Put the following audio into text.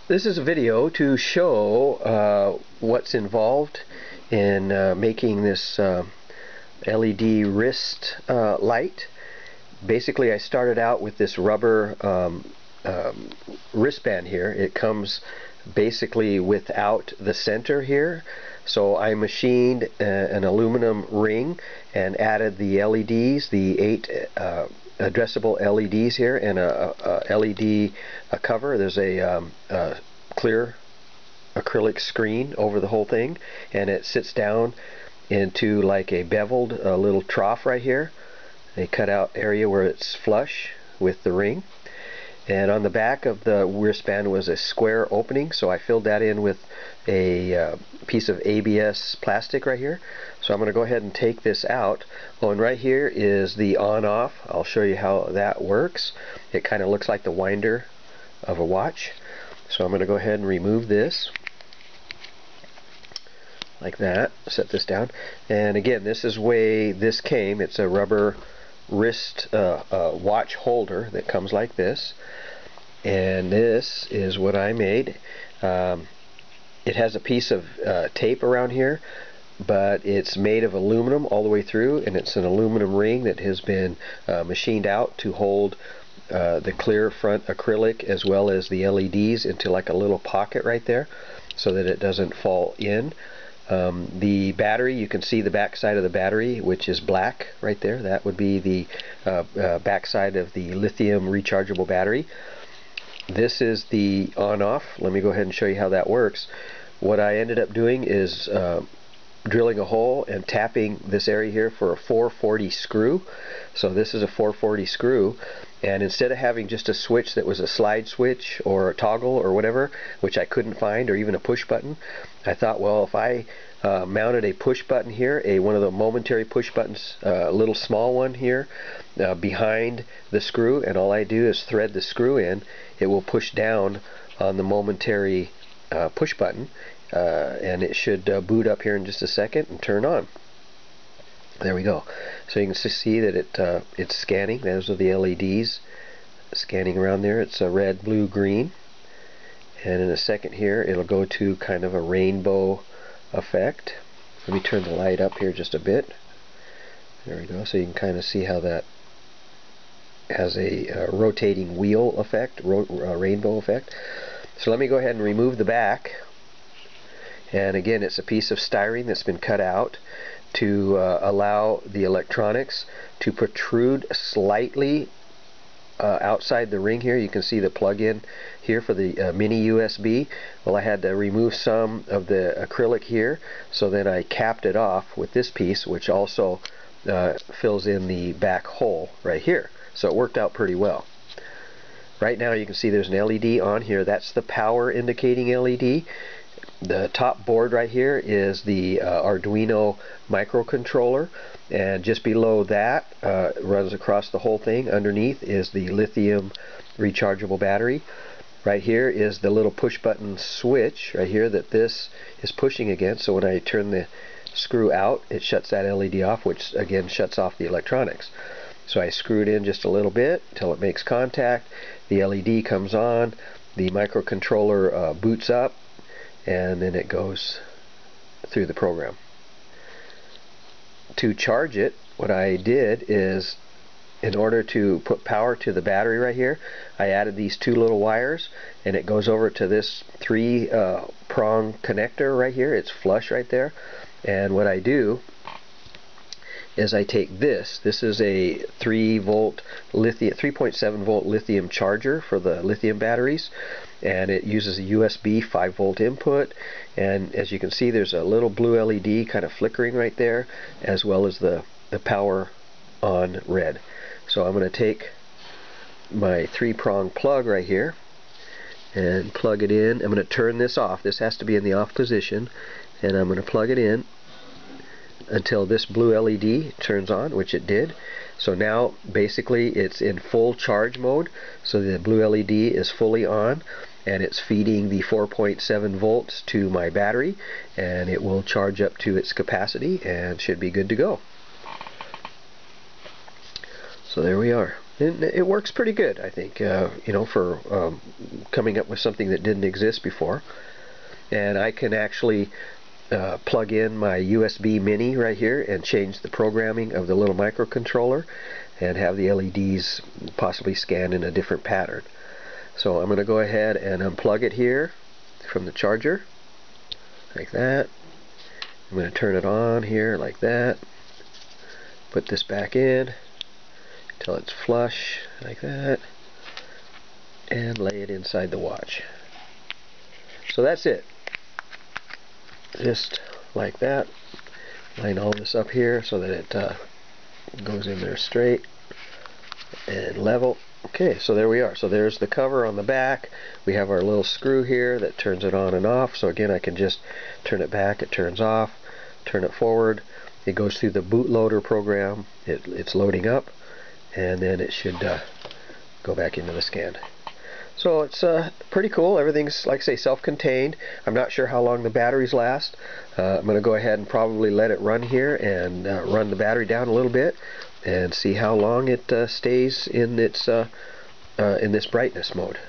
This is a video to show what's involved in making this LED wrist light. Basically, I started out with this rubber wristband here. It comes basically without the center here. So I machined an aluminum ring and added the LEDs, the 8 addressable LEDs here, and a LED cover. There's a clear acrylic screen over the whole thing, and it sits down into like a beveled little trough right here, a cutout area where it's flush with the ring. And on the back of the wristband was a square opening, so I filled that in with a piece of ABS plastic right here. So I'm going to go ahead and take this out. Oh, and right here is the on-off. I'll show you how that works. It kind of looks like the winder of a watch. So I'm going to go ahead and remove this like that. Set this down. And again, this is the way this came. It's a rubber wrist watch holder that comes like this, and this is what I made. It has a piece of tape around here, but it's made of aluminum all the way through, and it's an aluminum ring that has been machined out to hold the clear front acrylic as well as the LEDs into like a little pocket right there so that it doesn't fall in. The battery, you can see the back side of the battery, which is black right there. That would be the back side of the lithium rechargeable battery. This is the on-off. Let me go ahead and show you how that works. What I ended up doing is drilling a hole and tapping this area here for a 440 screw. So this is a 440 screw, and instead of having just a switch that was a slide switch or a toggle or whatever, which I couldn't find, or even a push button, I thought, well, if I mounted a push button here, one of the momentary push buttons, a little small one here behind the screw, and all I do is thread the screw in, it will push down on the momentary push button, and it should boot up here in just a second and turn on. There we go. So you can see that it's scanning. Those are the LEDs scanning around there. It's a red, blue, green. And in a second here, it'll go to kind of a rainbow effect. Let me turn the light up here just a bit. There we go. So you can kind of see how that has a rotating wheel effect, rainbow effect. So let me go ahead and remove the back. And again, it's a piece of styrene that's been cut out to allow the electronics to protrude slightly outside the ring here. You can see the plug-in here for the mini USB. Well, I had to remove some of the acrylic here, so then I capped it off with this piece, which also fills in the back hole right here. So it worked out pretty well. Right now you can see there's an LED on here. That's the power indicating LED. The top board right here is the Arduino microcontroller, and just below that runs across the whole thing. Underneath is the lithium rechargeable battery. Right here is the little push button switch right here that this is pushing against, so when I turn the screw out, it shuts that LED off, which again shuts off the electronics. So I screw it in just a little bit until it makes contact. The LED comes on, the microcontroller boots up, and then it goes through the program. To charge it, what I did is, in order to put power to the battery right here, I added these two little wires, and it goes over to this 3-prong connector right here. It's flush right there. And what I do is I take this is a 3.7 volt lithium charger for the lithium batteries, and it uses a USB 5-volt input, and as you can see there's a little blue LED kind of flickering right there, as well as the power on red. So I'm going to take my 3-prong plug right here and plug it in. I'm going to turn this off. This has to be in the off position, and I'm going to plug it in until this blue LED turns on, which it did. So now basically it's in full charge mode, so the blue LED is fully on, and it's feeding the 4.7 volts to my battery, and it will charge up to its capacity and should be good to go. So there we are. And it works pretty good, I think, you know, for coming up with something that didn't exist before. And I can actually plug in my USB mini right here and change the programming of the little microcontroller and have the LEDs possibly scan in a different pattern. So I'm going to go ahead and unplug it here from the charger like that. I'm going to turn it on here like that. Put this back in until it's flush like that, and lay it inside the watch. So that's it. Just like that. Line all this up here so that it goes in there straight and level. Okay, so there we are. So there's the cover on the back. We have our little screw here that turns it on and off. So again, I can just turn it back, it turns off, turn it forward. It goes through the bootloader program. It's loading up, and then it should go back into the scan. So it's pretty cool. Everything's, like I say, self-contained. I'm not sure how long the batteries last. I'm going to go ahead and probably let it run here and run the battery down a little bit and see how long it stays in its in this brightness mode.